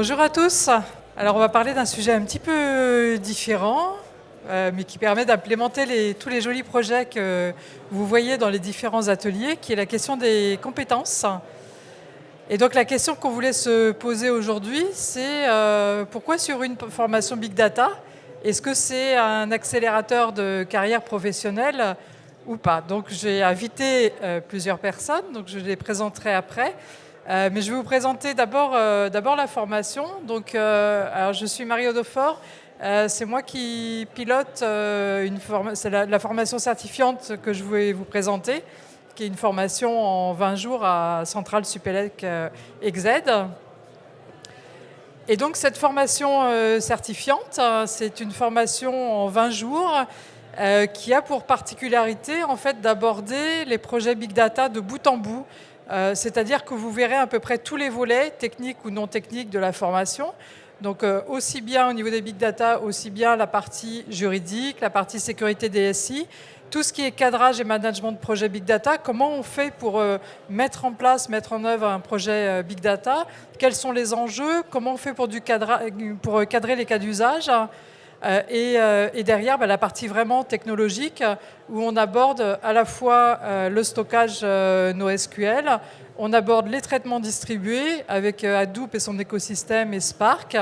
Bonjour à tous. Alors on va parler d'un sujet un petit peu différent, mais qui permet d'implémenter tous les jolis projets que vous voyez dans les différents ateliers, qui est la question des compétences. Et donc la question qu'on voulait se poser aujourd'hui, c'est pourquoi sur une formation Big Data, est-ce que c'est un accélérateur de carrière professionnelle ou pas? Donc j'ai invité plusieurs personnes, donc je les présenterai après. Mais je vais vous présenter d'abord la formation. Donc, alors je suis Marie Audefort. C'est moi qui pilote c'est la formation certifiante que je vais vous présenter, qui est une formation en 20 jours à Centrale Supélec EXED. Et donc cette formation certifiante, c'est une formation en 20 jours qui a pour particularité en fait d'aborder les projets Big Data de bout en bout. C'est-à-dire que vous verrez à peu près tous les volets, techniques ou non techniques, de la formation. Donc aussi bien au niveau des Big Data, aussi bien la partie juridique, la partie sécurité DSI, tout ce qui est cadrage et management de projet Big Data, comment on fait pour mettre en œuvre un projet Big Data, quels sont les enjeux, comment on fait pour cadrer les cas d'usage. Et derrière, la partie vraiment technologique où on aborde à la fois le stockage NoSQL, on aborde les traitements distribués avec Hadoop et son écosystème et Spark,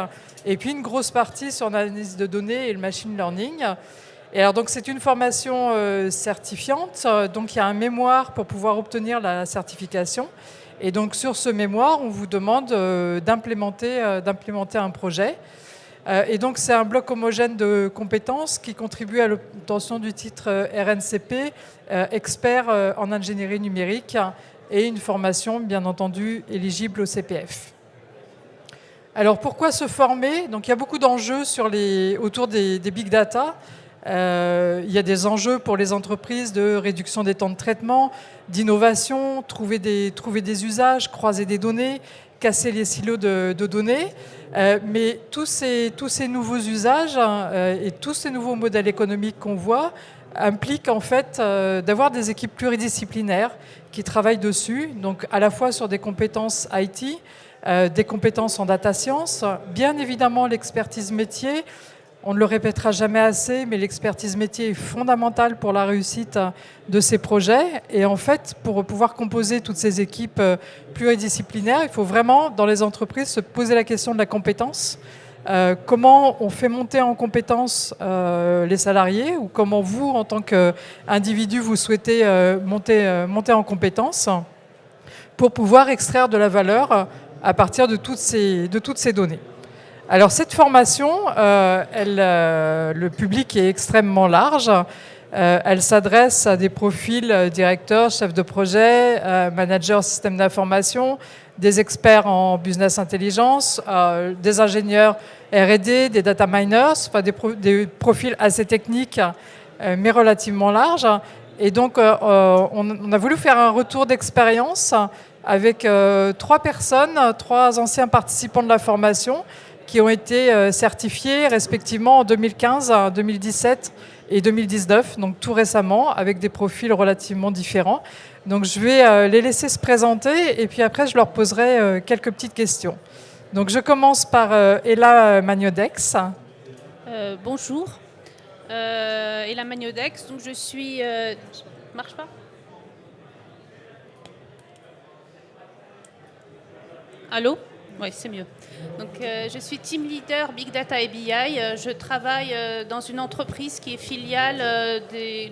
et puis une grosse partie sur l'analyse de données et le machine learning. Et alors donc c'est une formation certifiante, donc il y a un mémoire pour pouvoir obtenir la certification. Et donc sur ce mémoire, on vous demande d'implémenter un projet. Et donc c'est un bloc homogène de compétences qui contribue à l'obtention du titre RNCP, expert en ingénierie numérique, et une formation bien entendu éligible au CPF. Alors pourquoi se former? Donc il y a beaucoup d'enjeux autour des big data. Il y a des enjeux pour les entreprises de réduction des temps de traitement, d'innovation, trouver des usages, croiser des données, casser les silos de données. Mais tous ces nouveaux usages et tous ces nouveaux modèles économiques qu'on voit impliquent en fait d'avoir des équipes pluridisciplinaires qui travaillent dessus, donc à la fois sur des compétences IT, des compétences en data science, bien évidemment l'expertise métier. On ne le répétera jamais assez, mais l'expertise métier est fondamentale pour la réussite de ces projets. Et en fait, pour pouvoir composer toutes ces équipes pluridisciplinaires, il faut vraiment, dans les entreprises, se poser la question de la compétence. Comment on fait monter en compétence les salariés, ou comment vous, en tant qu'individu, vous souhaitez monter en compétence pour pouvoir extraire de la valeur à partir de toutes ces données. Alors cette formation, le public est extrêmement large. Elle s'adresse à des profils directeurs, chefs de projet, managers système d'information, des experts en business intelligence, des ingénieurs R&D, des data miners, enfin des profils assez techniques, mais relativement larges. Et donc on a voulu faire un retour d'expérience avec 3 personnes, 3 anciens participants de la formation, qui ont été certifiés respectivement en 2015, 2017 et 2019, donc tout récemment, avec des profils relativement différents. Donc je vais les laisser se présenter et puis après je leur poserai quelques petites questions. Donc je commence par Ella Magnodex. Bonjour, Ella Magnodex, donc je suis... marche pas ? Allô ? Oui, c'est mieux. Donc, je suis team leader Big Data et BI. Je travaille dans une entreprise qui est filiale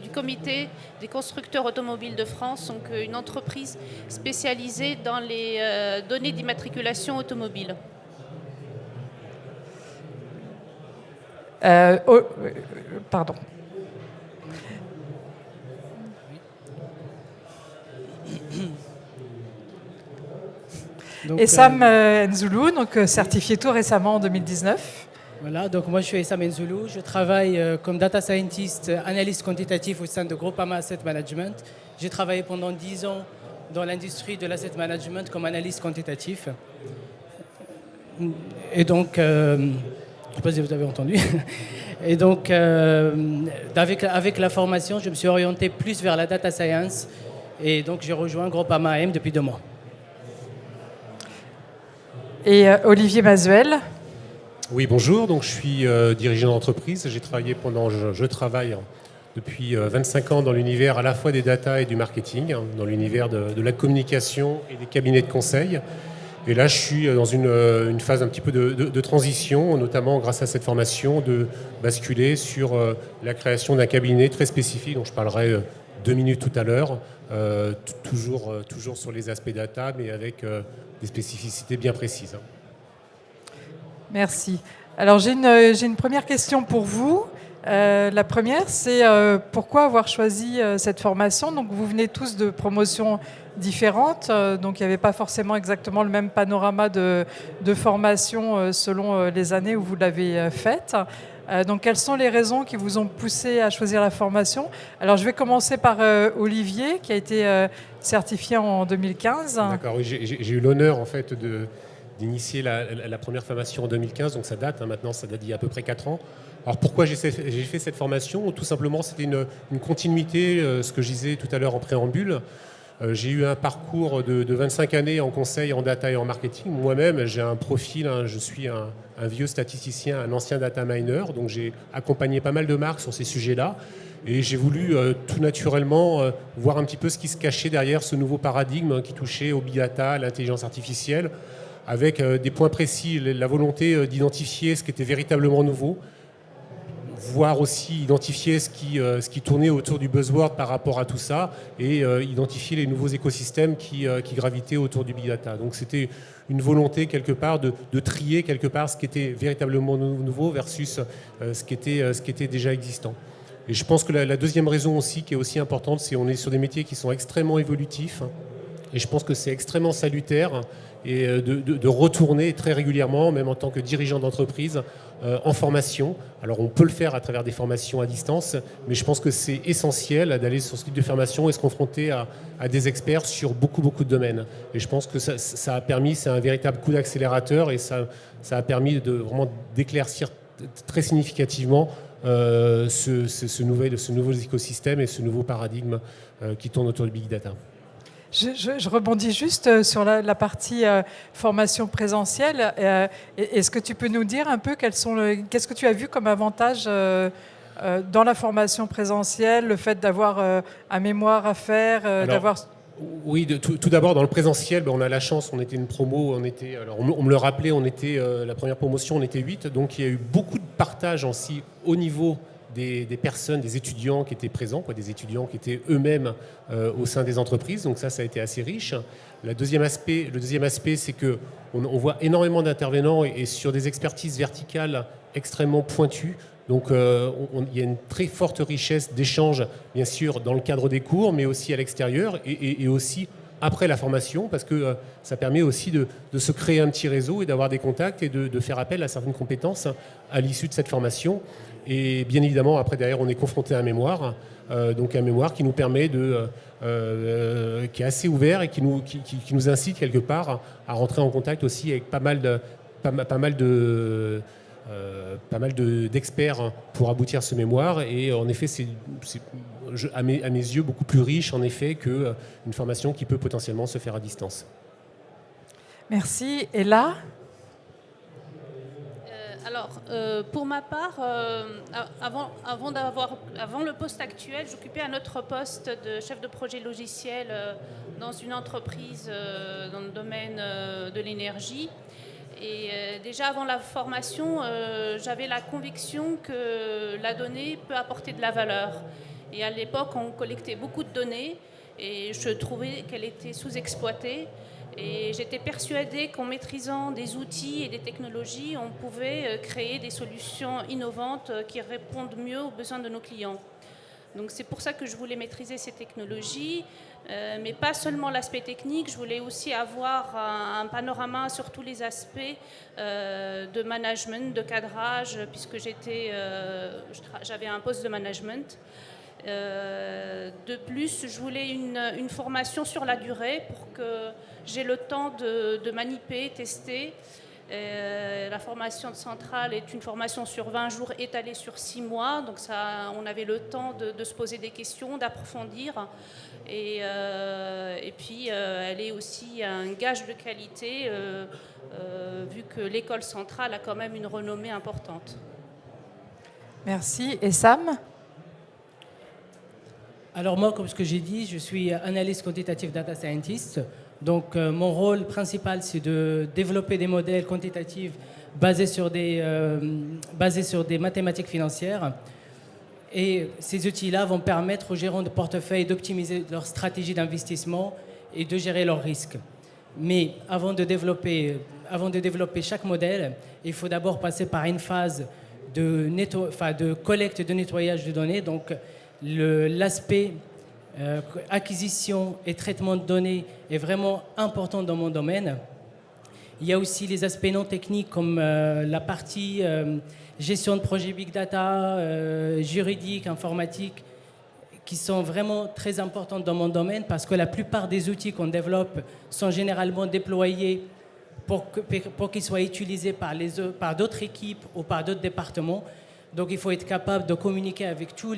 du comité des constructeurs automobiles de France, donc une entreprise spécialisée dans les données d'immatriculation automobile. Pardon. Donc, Essam Nzoulou, donc certifié tout récemment en 2019. Voilà, donc moi je suis Essam Nzoulou, je travaille comme data scientist, analyste quantitatif au sein de Groupama Asset Management. J'ai travaillé pendant 10 ans dans l'industrie de l'asset management comme analyste quantitatif. Et donc, je ne sais pas si vous avez entendu. Et donc, avec la formation, je me suis orienté plus vers la data science. Et donc, j'ai rejoint Groupama AM depuis 2 mois. Et Olivier Mazuel. Oui, bonjour. Donc, je suis dirigeant d'entreprise. J'ai travaillé je travaille depuis 25 ans dans l'univers à la fois des data et du marketing, dans l'univers de la communication et des cabinets de conseil. Et là, je suis dans une phase un petit peu de transition, notamment grâce à cette formation, de basculer sur la création d'un cabinet très spécifique, dont je parlerai 2 minutes tout à l'heure, toujours sur les aspects data, mais avec des spécificités bien précises. Merci. Alors, j'ai une première question pour vous. La première, c'est pourquoi avoir choisi cette formation? Donc, vous venez tous de promotions différentes, donc il n'y avait pas forcément exactement le même panorama de formation selon les années où vous l'avez faite. Donc, quelles sont les raisons qui vous ont poussé à choisir la formation? Alors, je vais commencer par Olivier, qui a été certifié en 2015. D'accord, oui, j'ai eu l'honneur en fait d'initier la première formation en 2015, donc ça date, maintenant ça date d'il y a à peu près 4 ans. Alors pourquoi j'ai fait cette formation? Tout simplement, c'était une continuité, ce que je disais tout à l'heure en préambule. J'ai eu un parcours de 25 années en conseil, en data et en marketing. Moi-même, j'ai un profil, je suis un vieux statisticien, un ancien data miner, donc j'ai accompagné pas mal de marques sur ces sujets-là. Et j'ai voulu tout naturellement voir un petit peu ce qui se cachait derrière ce nouveau paradigme qui touchait au big data, à l'intelligence artificielle, avec des points précis, la volonté d'identifier ce qui était véritablement nouveau, voire aussi identifier ce qui tournait autour du buzzword par rapport à tout ça, et identifier les nouveaux écosystèmes qui gravitaient autour du big data. Donc c'était une volonté quelque part de trier quelque part ce qui était véritablement nouveau versus ce qui était déjà existant. Et je pense que la deuxième raison aussi, qui est aussi importante, c'est qu'on est sur des métiers qui sont extrêmement évolutifs, et je pense que c'est extrêmement salutaire et de retourner très régulièrement, même en tant que dirigeant d'entreprise, en formation. Alors on peut le faire à travers des formations à distance, mais je pense que c'est essentiel d'aller sur ce type de formation et se confronter à des experts sur beaucoup de domaines. Et je pense que ça a permis, c'est un véritable coup d'accélérateur, et ça a permis de vraiment d'éclaircir très significativement ce nouveau écosystème et ce nouveau paradigme qui tourne autour du big data. Je rebondis juste sur la partie formation présentielle. Est-ce que tu peux nous dire un peu qu'est-ce que tu as vu comme avantage dans la formation présentielle, le fait d'avoir un mémoire à faire, d'avoir... Oui, tout d'abord, dans le présentiel, on a la chance, on était une promo, on me le rappelait, on était la première promotion, on était 8, donc il y a eu beaucoup de partage aussi au niveau des personnes, des étudiants qui étaient présents, des étudiants qui étaient eux-mêmes au sein des entreprises. Donc ça a été assez riche. Le deuxième aspect, c'est qu'on voit énormément d'intervenants et sur des expertises verticales extrêmement pointues. Donc il y a une très forte richesse d'échanges, bien sûr, dans le cadre des cours, mais aussi à l'extérieur et aussi après la formation, parce que ça permet aussi de se créer un petit réseau et d'avoir des contacts et de faire appel à certaines compétences à l'issue de cette formation. Et bien évidemment, après, derrière, on est confronté à un mémoire, donc un mémoire qui nous permet qui est assez ouvert et qui nous incite quelque part à rentrer en contact aussi avec pas mal d'experts pour aboutir à ce mémoire. Et en effet, c'est à mes yeux beaucoup plus riche en effet qu'une formation qui peut potentiellement se faire à distance. Merci. Et là ? Alors, pour ma part, avant le poste actuel, j'occupais un autre poste de chef de projet logiciel dans une entreprise dans le domaine de l'énergie. Et déjà avant la formation, j'avais la conviction que la donnée peut apporter de la valeur. Et à l'époque, on collectait beaucoup de données et je trouvais qu'elle était sous-exploitée. Et j'étais persuadée qu'en maîtrisant des outils et des technologies, on pouvait créer des solutions innovantes qui répondent mieux aux besoins de nos clients. Donc c'est pour ça que je voulais maîtriser ces technologies, mais pas seulement l'aspect technique, je voulais aussi avoir un panorama sur tous les aspects de management, de cadrage, puisque j'avais un poste de management. De plus, je voulais une formation sur la durée pour que j'ai le temps de manipuler, tester La formation de centrale est une formation sur 20 jours étalée sur 6 mois. Donc on avait le temps de se poser des questions, d'approfondir. Et puis, elle est aussi un gage de qualité, vu que l'école centrale a quand même une renommée importante. Merci. Et Sam ? Alors moi, comme ce que j'ai dit, je suis analyste quantitatif data scientist. Donc mon rôle principal, c'est de développer des modèles quantitatifs basés sur des mathématiques financières. Et ces outils-là vont permettre aux gérants de portefeuille d'optimiser leur stratégie d'investissement et de gérer leurs risques. Mais avant de développer chaque modèle, il faut d'abord passer par une phase de collecte et de nettoyage de données. Donc l'aspect acquisition et traitement de données est vraiment important dans mon domaine. Il y a aussi les aspects non techniques comme la partie gestion de projet Big Data, juridique, informatique, qui sont vraiment très importantes dans mon domaine parce que la plupart des outils qu'on développe sont généralement déployés pour qu'ils soient utilisés par d'autres équipes ou par d'autres départements. Donc il faut être capable de communiquer avec tous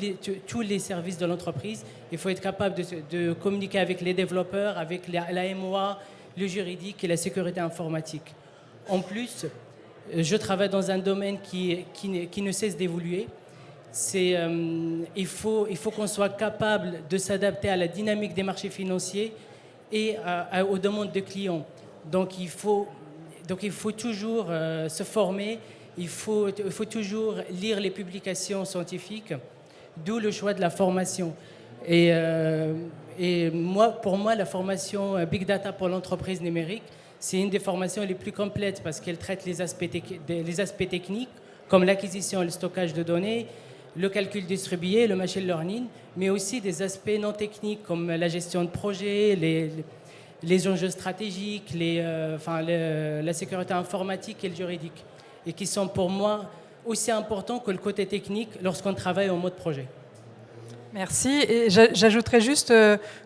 les services de l'entreprise. Il faut être capable de communiquer avec les développeurs, avec la MOA, le juridique et la sécurité informatique. En plus, je travaille dans un domaine qui ne cesse d'évoluer. Il faut qu'on soit capable de s'adapter à la dynamique des marchés financiers et aux demandes des clients. Donc il faut toujours se former. Il faut toujours lire les publications scientifiques, d'où le choix de la formation. Et pour moi, la formation Big Data pour l'entreprise numérique, c'est une des formations les plus complètes parce qu'elle traite les aspects techniques, comme l'acquisition et le stockage de données, le calcul distribué, le machine learning, mais aussi des aspects non techniques comme la gestion de projet, les enjeux stratégiques, la sécurité informatique et le juridique, et qui sont pour moi aussi importants que le côté technique lorsqu'on travaille en mode projet. Merci. Et j'ajouterais juste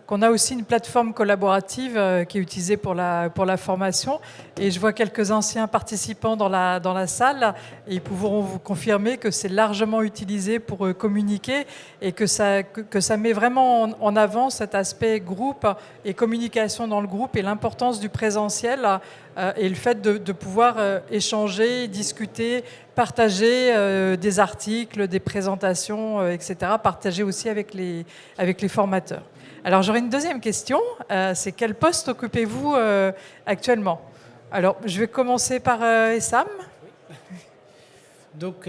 qu'on a aussi une plateforme collaborative qui est utilisée pour la formation. Et je vois quelques anciens participants dans la salle et ils pourront vous confirmer que c'est largement utilisé pour communiquer et que ça met vraiment en avant cet aspect groupe et communication dans le groupe et l'importance du présentiel et le fait de pouvoir échanger, discuter, partager des articles, des présentations, etc. Partager aussi avec les formateurs. Alors j'aurais une deuxième question, c'est quel poste occupez-vous actuellement? Alors je vais commencer par Essam. Donc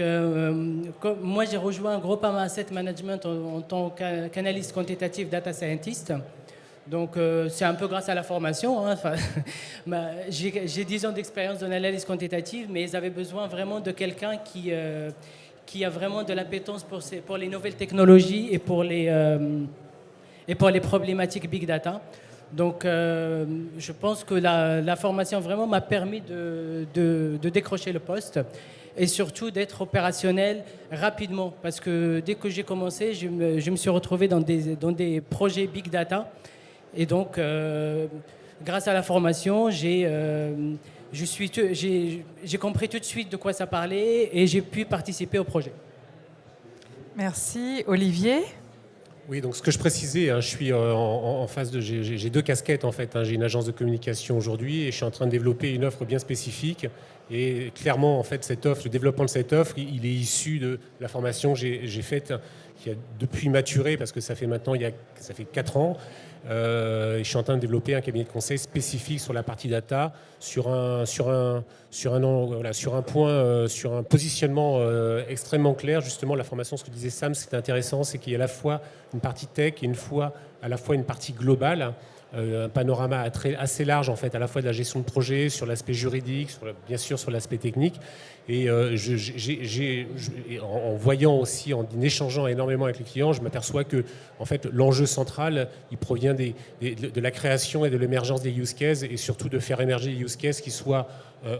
moi j'ai rejoint Groupama Asset Management en tant qu'analyste quantitatif data scientist. Donc c'est un peu grâce à la formation. Hein. J'ai 10 ans d'expérience dans l'analyse quantitative, mais ils avaient besoin vraiment de quelqu'un qui a vraiment de l'appétence pour les nouvelles technologies et pour les problématiques big data. Donc je pense que la formation vraiment m'a permis de décrocher le poste et surtout d'être opérationnel rapidement. Parce que dès que j'ai commencé, je me suis retrouvé dans des projets big data. Et donc, grâce à la formation, j'ai compris tout de suite de quoi ça parlait et j'ai pu participer au projet. Merci. Olivier? Oui, donc ce que je précisais, je suis en phase de... J'ai deux casquettes en fait. J'ai une agence de communication aujourd'hui et je suis en train de développer une offre bien spécifique. Et clairement, en fait, cette offre, le développement de cette offre, il est issu de la formation que j'ai faite, qui a depuis maturé, parce que ça fait maintenant, ça fait 4 ans. Je suis en train de développer un cabinet de conseil spécifique sur la partie data, sur un positionnement extrêmement clair. Justement, la formation, ce que disait Sam, c'est intéressant, c'est qu'il y a à la fois une partie tech et à la fois une partie globale. Un panorama assez large en fait, à la fois de la gestion de projet, sur l'aspect juridique, bien sûr sur l'aspect technique. Et en voyant aussi, en échangeant énormément avec les clients, je m'aperçois que en fait, l'enjeu central, il provient de la création et de l'émergence des use cases et surtout de faire émerger des use cases qui soient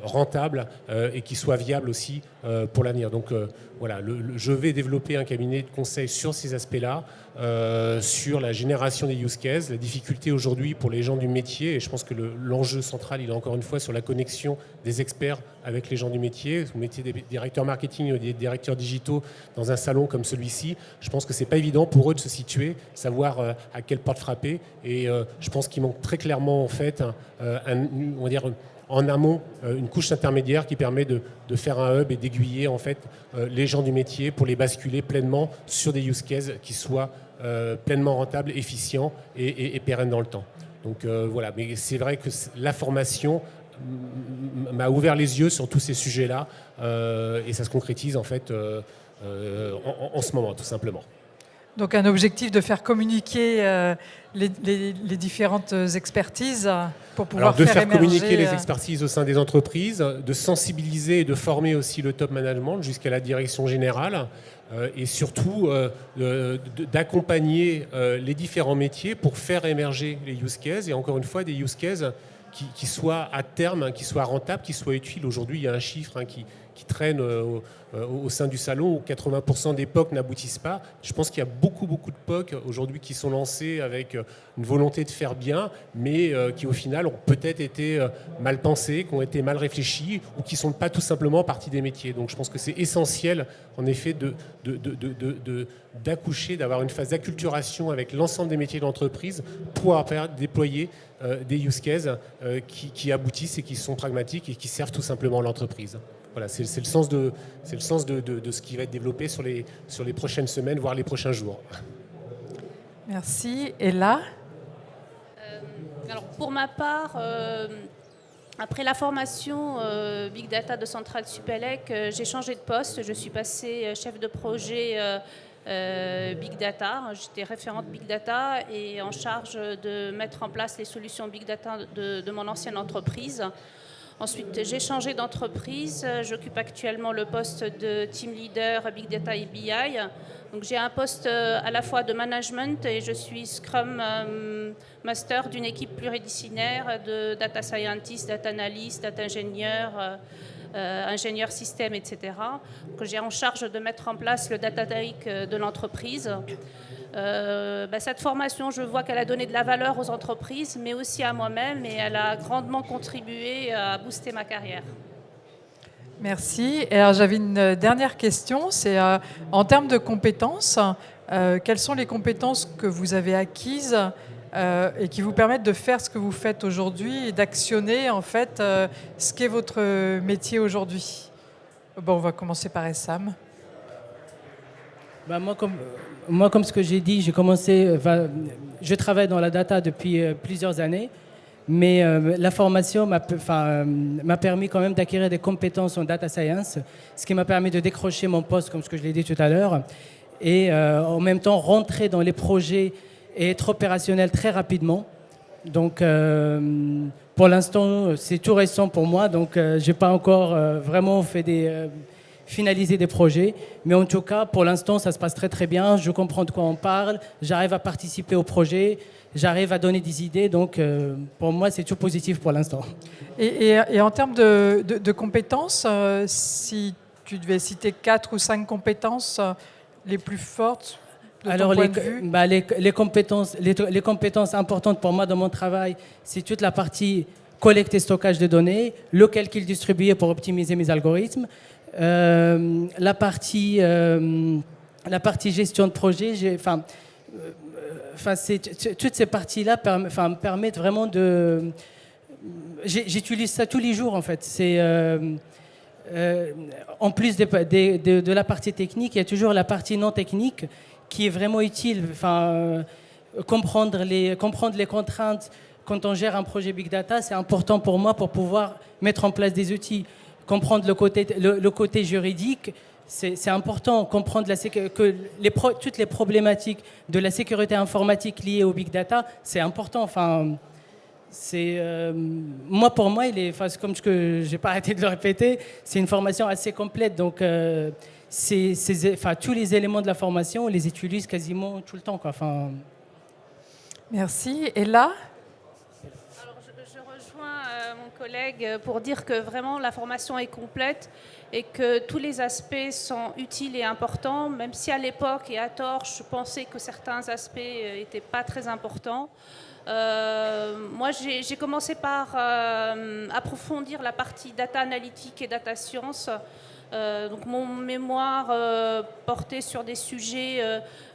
rentables et qui soient viables aussi pour l'avenir. Donc voilà, je vais développer un cabinet de conseil sur ces aspects-là, sur la génération des use cases, la difficulté aujourd'hui pour les gens du métier, et je pense que l'enjeu central, il est encore une fois sur la connexion des experts avec les gens du métier. Vous mettez des directeurs marketing ou des directeurs digitaux dans un salon comme celui-ci, je pense que c'est pas évident pour eux de se situer, savoir à quelle porte frapper, et je pense qu'il manque très clairement en fait on va dire, en amont une couche intermédiaire qui permet de faire un hub et d'aiguiller en fait les gens du métier pour les basculer pleinement sur des use cases qui soient pleinement rentables, efficients et pérennes dans le temps. Donc voilà, mais c'est vrai que la formation m'a ouvert les yeux sur tous ces sujets-là et ça se concrétise en fait en ce moment tout simplement. Donc un objectif de faire communiquer les différentes expertises pour pouvoir de faire émerger, communiquer les expertises au sein des entreprises, de sensibiliser et de former aussi le top management jusqu'à la direction générale et surtout d'accompagner les différents métiers pour faire émerger les use cases et encore une fois des use cases qui soient à terme, qui soient rentables, qui soient utiles. Aujourd'hui, il y a un chiffre qui traîne au sein du salon où 80% des POC n'aboutissent pas. Je pense qu'il y a beaucoup de POC aujourd'hui qui sont lancés avec une volonté de faire bien, mais qui au final ont peut-être été mal pensés, qui ont été mal réfléchis ou qui ne sont pas tout simplement partie des métiers. Donc je pense que c'est essentiel en effet d'accoucher, d'avoir une phase d'acculturation avec l'ensemble des métiers de l'entreprise pour déployer des use cases qui aboutissent et qui sont pragmatiques et qui servent tout simplement l'entreprise. Voilà, c'est le sens de ce qui va être développé sur les prochaines semaines, voire les prochains jours. Merci. Et là alors pour ma part, après la formation Big Data de Centrale Supélec, j'ai changé de poste. Je suis passée chef de projet Big Data. J'étais référente Big Data et en charge de mettre en place les solutions Big Data de mon ancienne entreprise. Ensuite, j'ai changé d'entreprise. J'occupe actuellement le poste de team leader Big Data et BI. Donc, j'ai un poste à la fois de management et je suis Scrum Master d'une équipe pluridisciplinaire de data scientist, data analyst, data ingénieur, ingénieur système, etc. Donc, j'ai en charge de mettre en place le data lake de l'entreprise. Cette formation, je vois qu'elle a donné de la valeur aux entreprises, mais aussi à moi-même, et elle a grandement contribué à booster ma carrière. Merci. Et alors, j'avais une dernière question, c'est en termes de compétences, quelles sont les compétences que vous avez acquises et qui vous permettent de faire ce que vous faites aujourd'hui et d'actionner en fait ce qu'est votre métier aujourd'hui? Bon, on va commencer par Essam. Moi, comme ce que j'ai dit, je travaille dans la data depuis plusieurs années, mais la formation m'a permis quand même d'acquérir des compétences en data science, ce qui m'a permis de décrocher mon poste, comme ce que je l'ai dit tout à l'heure, et en même temps rentrer dans les projets et être opérationnel très rapidement. Donc, pour l'instant, c'est tout récent pour moi, donc je n'ai pas encore vraiment finaliser des projets, mais en tout cas, pour l'instant, ça se passe très très bien. Je comprends de quoi on parle, j'arrive à participer au projet, j'arrive à donner des idées, donc pour moi, c'est tout positif pour l'instant. Et en termes de compétences, si tu devais citer 4 ou 5 compétences les plus fortes de ton point de vue? Les compétences importantes pour moi dans mon travail, c'est toute la partie collecte et stockage de données, le calcul distribué pour optimiser mes algorithmes, la partie gestion de projet, toutes ces parties-là me permettent vraiment de... J'utilise ça tous les jours en fait. En plus de la partie technique, il y a toujours la partie non technique qui est vraiment utile. Comprendre les contraintes quand on gère un projet Big Data, c'est important pour moi pour pouvoir mettre en place des outils. Comprendre le côté juridique, c'est important. Comprendre toutes les problématiques de la sécurité informatique liées au Big Data, c'est important. Pour moi, comme je n'ai pas arrêté de le répéter, c'est une formation assez complète. Donc, tous les éléments de la formation, on les utilise quasiment tout le temps, quoi. Merci. Et là ? Alors, je rejoins mon collègue pour dire que vraiment la formation est complète et que tous les aspects sont utiles et importants, même si à l'époque et à tort, je pensais que certains aspects n'étaient pas très importants. Moi, j'ai commencé par approfondir la partie data analytique et data science. Donc mon mémoire portait sur des sujets,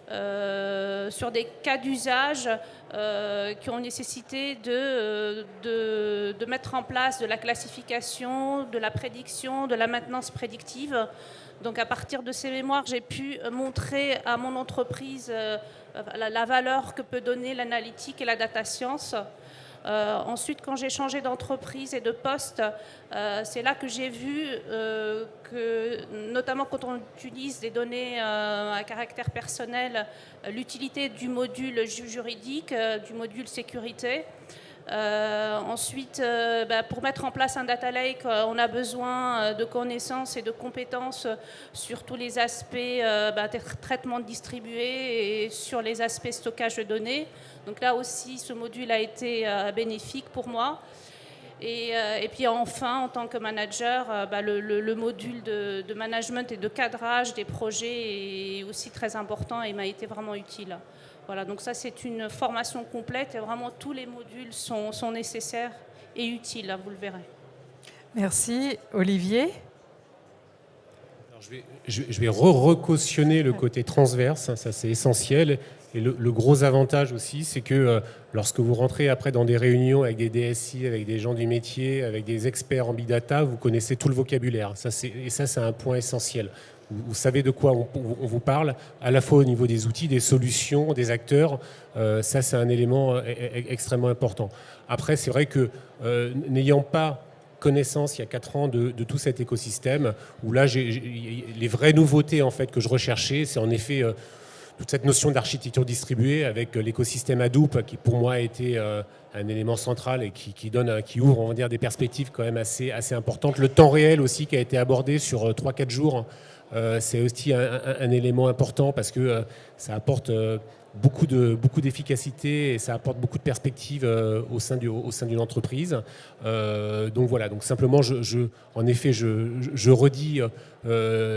sur des cas d'usage qui ont nécessité de mettre en place de la classification, de la prédiction, de la maintenance prédictive. Donc à partir de ces mémoires, j'ai pu montrer à mon entreprise la valeur que peut donner l'analytique et la data science. Ensuite, quand j'ai changé d'entreprise et de poste, c'est là que j'ai vu que, notamment quand on utilise des données à caractère personnel, l'utilité du module juridique, du module sécurité. Ensuite, pour mettre en place un data lake, on a besoin de connaissances et de compétences sur tous les aspects traitement distribué et sur les aspects stockage de données. Donc là aussi, ce module a été bénéfique pour moi. Et puis enfin, en tant que manager, le module de management et de cadrage des projets est aussi très important et m'a été vraiment utile. Voilà, donc ça c'est une formation complète et vraiment tous les modules sont nécessaires et utiles, vous le verrez. Merci. Olivier? Alors, je vais recautionner le côté transverse, ça c'est essentiel. Et le gros avantage aussi, c'est que lorsque vous rentrez après dans des réunions avec des DSI, avec des gens du métier, avec des experts en big data, vous connaissez tout le vocabulaire. Et ça, c'est un point essentiel. Vous savez de quoi on vous parle, à la fois au niveau des outils, des solutions, des acteurs. Ça, c'est un élément extrêmement important. Après, c'est vrai que n'ayant pas connaissance il y a 4 ans de tout cet écosystème, où là, les vraies nouveautés en fait, que je recherchais, c'est en effet toute cette notion d'architecture distribuée avec l'écosystème Hadoop, qui pour moi a été un élément central et qui ouvre, on va dire, des perspectives quand même assez importantes. Le temps réel aussi qui a été abordé sur 3-4 jours, c'est aussi un élément important parce que ça apporte beaucoup d'efficacité et ça apporte beaucoup de perspectives au sein d'une entreprise. Donc voilà, donc simplement, en effet, je redis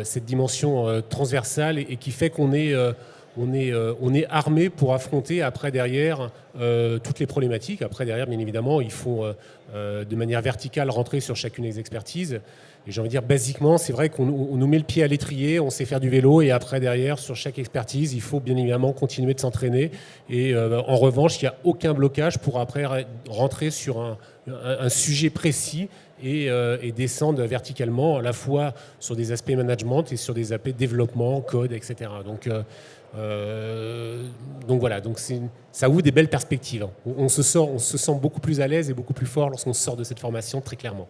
cette dimension transversale et qui fait qu'on est armé pour affronter après derrière toutes les problématiques. Après derrière, bien évidemment, il faut de manière verticale rentrer sur chacune des expertises. Et j'ai envie de dire, basiquement, c'est vrai qu'on nous met le pied à l'étrier, on sait faire du vélo, et après derrière, sur chaque expertise, il faut bien évidemment continuer de s'entraîner. Et en revanche, il n'y a aucun blocage pour après rentrer sur un sujet précis et descendre verticalement, à la fois sur des aspects management et sur des aspects développement, code, etc. Donc voilà, donc ça ouvre des belles perspectives. On se sent beaucoup plus à l'aise et beaucoup plus fort lorsqu'on sort de cette formation, très clairement.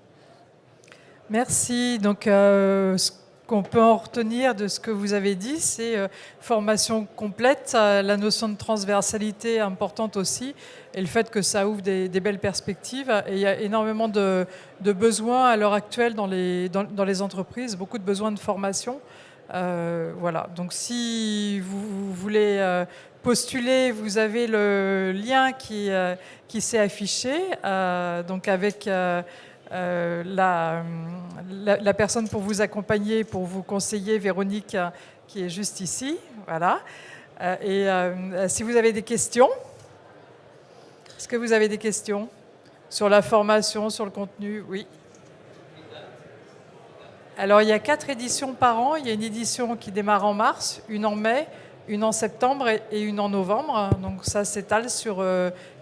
Merci. Donc, ce qu'on peut en retenir de ce que vous avez dit, c'est formation complète, la notion de transversalité est importante aussi, et le fait que ça ouvre des belles perspectives. Et il y a énormément de besoins à l'heure actuelle dans les entreprises, beaucoup de besoins de formation. Voilà. Donc, si vous voulez postuler, vous avez le lien qui s'est affiché, donc avec la personne pour vous accompagner, pour vous conseiller, Véronique, qui est juste ici. Voilà. Et si vous avez des questions, est-ce que vous avez des questions sur la formation, sur le contenu? Oui. Alors, il y a 4 éditions par an. Il y a une édition qui démarre en mars, une en mai, une en septembre et une en novembre. Donc ça s'étale sur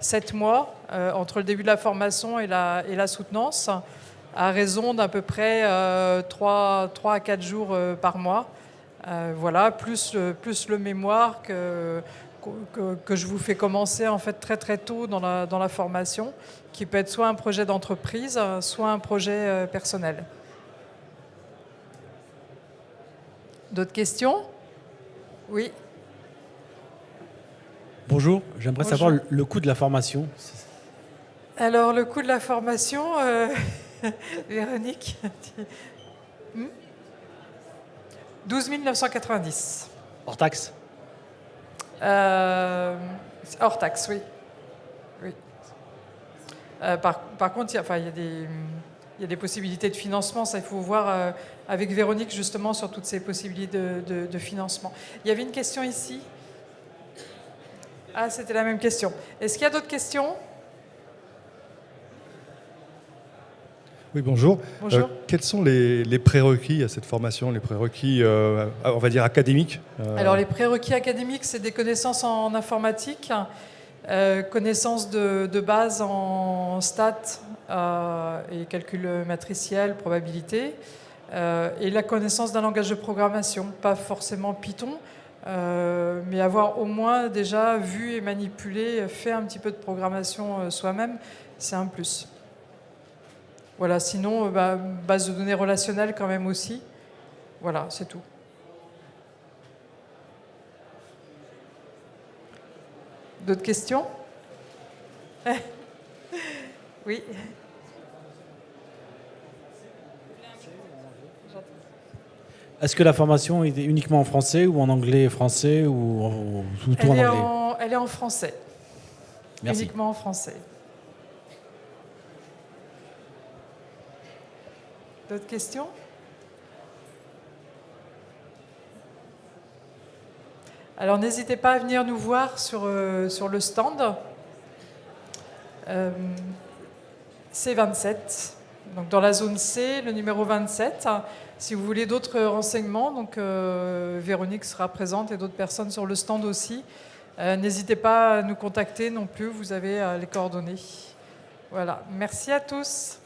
7 mois entre le début de la formation et la soutenance, à raison d'à peu près 3 à 4 jours par mois. Voilà, plus le mémoire que je vous fais commencer en fait très très tôt dans la formation, qui peut être soit un projet d'entreprise, soit un projet personnel. D'autres questions? Oui. Bonjour, j'aimerais savoir le coût de la formation. Alors, le coût de la formation, Véronique, 12 990. Hors taxe? Hors taxe, oui. Par contre, il y a des possibilités de financement. Ça, il faut voir avec Véronique justement sur toutes ces possibilités de financement. Il y avait une question ici. Ah, c'était la même question. Est-ce qu'il y a d'autres questions? Oui, bonjour. Bonjour. Quels sont les prérequis à cette formation, les prérequis, on va dire, académiques? Alors, les prérequis académiques, c'est des connaissances en informatique, connaissances de base en stats et calcul matriciel, probabilité, et la connaissance d'un langage de programmation, pas forcément Python, mais avoir au moins déjà vu et manipulé, fait un petit peu de programmation soi-même, c'est un plus. Voilà, sinon, base de données relationnelles quand même aussi. Voilà, c'est tout. D'autres questions? Oui. Est-ce que la formation est uniquement en français ou en anglais et français ou tout en anglais? Elle est en français. Merci. Uniquement en français. D'autres questions? Alors n'hésitez pas à venir nous voir sur le stand. C27, donc dans la zone C, le numéro 27. Si vous voulez d'autres renseignements, donc Véronique sera présente et d'autres personnes sur le stand aussi. N'hésitez pas à nous contacter non plus, vous avez les coordonnées. Voilà, merci à tous.